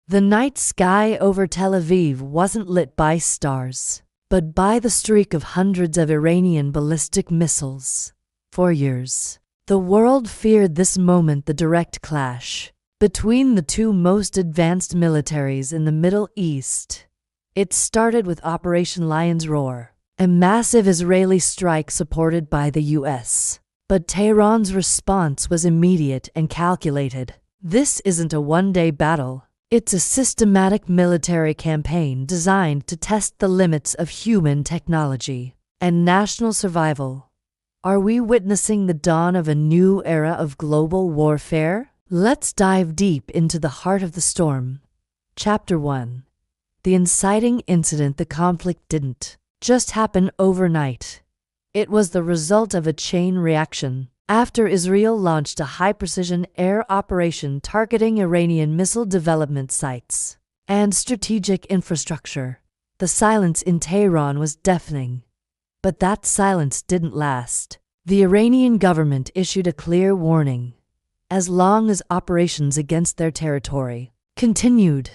The night sky over Tel Aviv wasn't lit by stars, but by the streak of hundreds of Iranian ballistic missiles. For years, the world feared this moment, the direct clash between the two most advanced militaries in the Middle East. It started with Operation Lion's Roar, a massive Israeli strike supported by the US. But Tehran's response was immediate and calculated. This isn't a one-day battle. It's a systematic military campaign designed to test the limits of human technology and national survival. Are we witnessing the dawn of a new era of global warfare? Let's dive deep into the heart of the storm. Chapter 1. The inciting incident. The conflict didn't just happen overnight. It was the result of a chain reaction. After Israel launched a high-precision air operation targeting Iranian missile development sites and strategic infrastructure, the silence in Tehran was deafening. But that silence didn't last. The Iranian government issued a clear warning. As long as operations against their territory continued,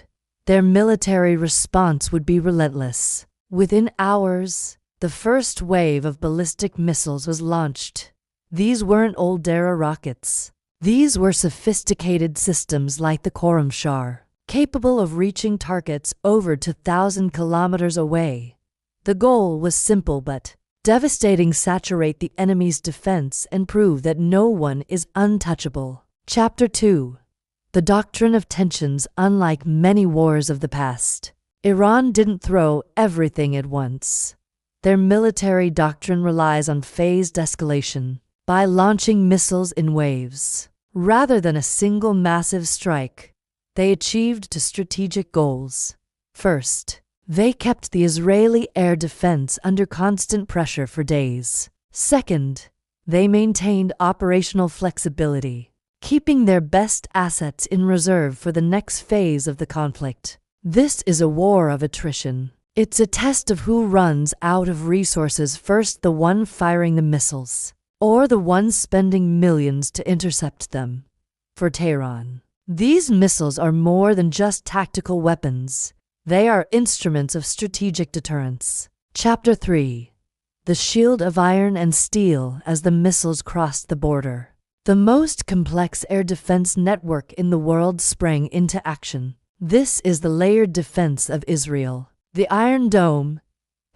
their military response would be relentless. Within hours, the first wave of ballistic missiles was launched. These weren't old-era rockets. These were sophisticated systems like the Khorramshahr, capable of reaching targets over 2,000 kilometers away. The goal was simple but devastating: saturate the enemy's defense and prove that no one is untouchable. Chapter 2. The doctrine of tensions. Unlike many wars of the past, Iran didn't throw everything at once. Their military doctrine relies on phased escalation, by launching missiles in waves. Rather than a single massive strike, they achieved two strategic goals. First, they kept the Israeli air defense under constant pressure for days. Second, they maintained operational flexibility, keeping their best assets in reserve for the next phase of the conflict. This is a war of attrition. It's a test of who runs out of resources first, the one firing the missiles, or the one spending millions to intercept them. For Tehran, these missiles are more than just tactical weapons. They are instruments of strategic deterrence. Chapter 3. The shield of iron and steel. As the missiles crossed the border, the most complex air defense network in the world sprang into action. This is the layered defense of Israel. The Iron Dome,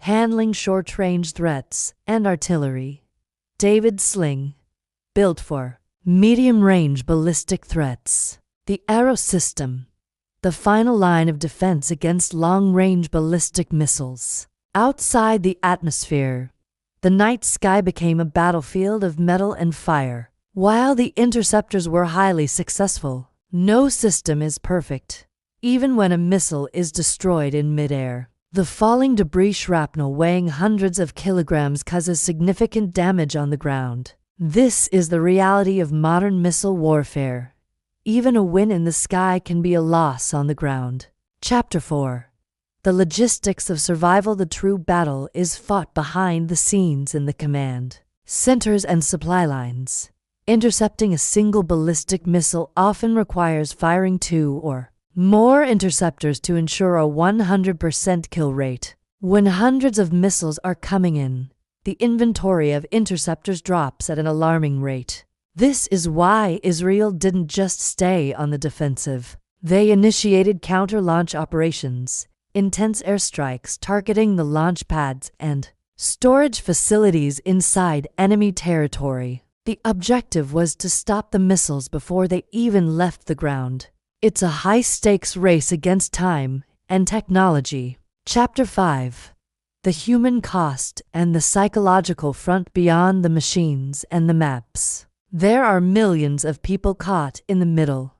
handling short-range threats and artillery. David Sling, built for medium-range ballistic threats. The Arrow system, the final line of defense against long-range ballistic missiles. Outside the atmosphere, the night sky became a battlefield of metal and fire. While the interceptors were highly successful, no system is perfect. Even when a missile is destroyed in midair, the falling debris shrapnel weighing hundreds of kilograms causes significant damage on the ground. This is the reality of modern missile warfare. Even a win in the sky can be a loss on the ground. Chapter 4. The logistics of survival. The true battle is fought behind the scenes in the command centers and supply lines. Intercepting a single ballistic missile often requires firing 2 or more interceptors to ensure a 100% kill rate. When hundreds of missiles are coming in, the inventory of interceptors drops at an alarming rate. This is why Israel didn't just stay on the defensive. They initiated counter-launch operations, intense airstrikes targeting the launch pads and storage facilities inside enemy territory. The objective was to stop the missiles before they even left the ground. It's a high-stakes race against time and technology. Chapter 5. The human cost and the psychological front. Beyond the machines and the maps, there are millions of people caught in the middle.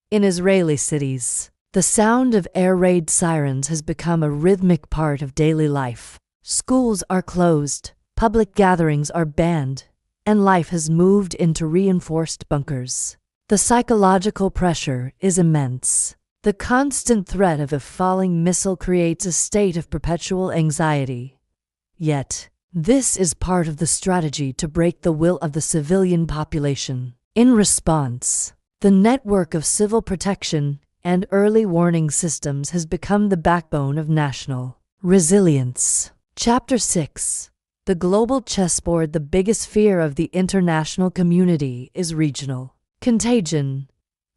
In Israeli cities, the sound of air raid sirens has become a rhythmic part of daily life. Schools are closed, public gatherings are banned, and life has moved into reinforced bunkers. The psychological pressure is immense. The constant threat of a falling missile creates a state of perpetual anxiety. Yet, this is part of the strategy to break the will of the civilian population. In response, the network of civil protection and early warning systems has become the backbone of national resilience. Chapter 6. The global chessboard. The biggest fear of the international community is regional contagion.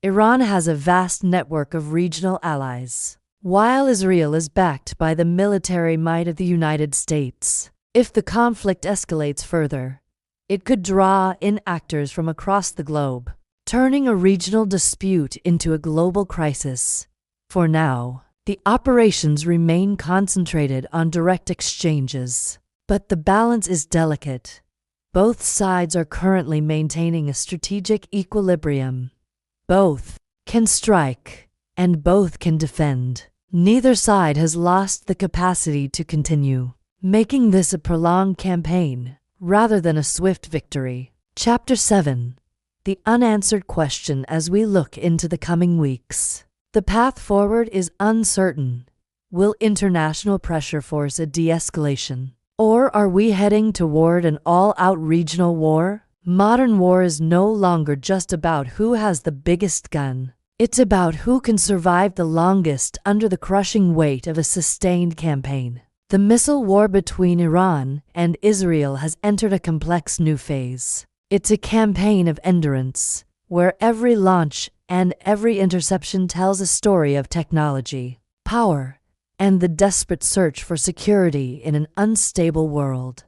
Iran has a vast network of regional allies, while Israel is backed by the military might of the United States. If the conflict escalates further, it could draw in actors from across the globe, turning a regional dispute into a global crisis. For now, the operations remain concentrated on direct exchanges, but the balance is delicate. Both sides are currently maintaining a strategic equilibrium. Both can strike, and both can defend. Neither side has lost the capacity to continue, making this a prolonged campaign rather than a swift victory. Chapter 7. The unanswered question. As we look into the coming weeks, the path forward is uncertain. Will international pressure force a de-escalation? Or are we heading toward an all-out regional war? Modern war is no longer just about who has the biggest gun. It's about who can survive the longest under the crushing weight of a sustained campaign. The missile war between Iran and Israel has entered a complex new phase. It's a campaign of endurance, where every launch and every interception tells a story of technology, power, and the desperate search for security in an unstable world.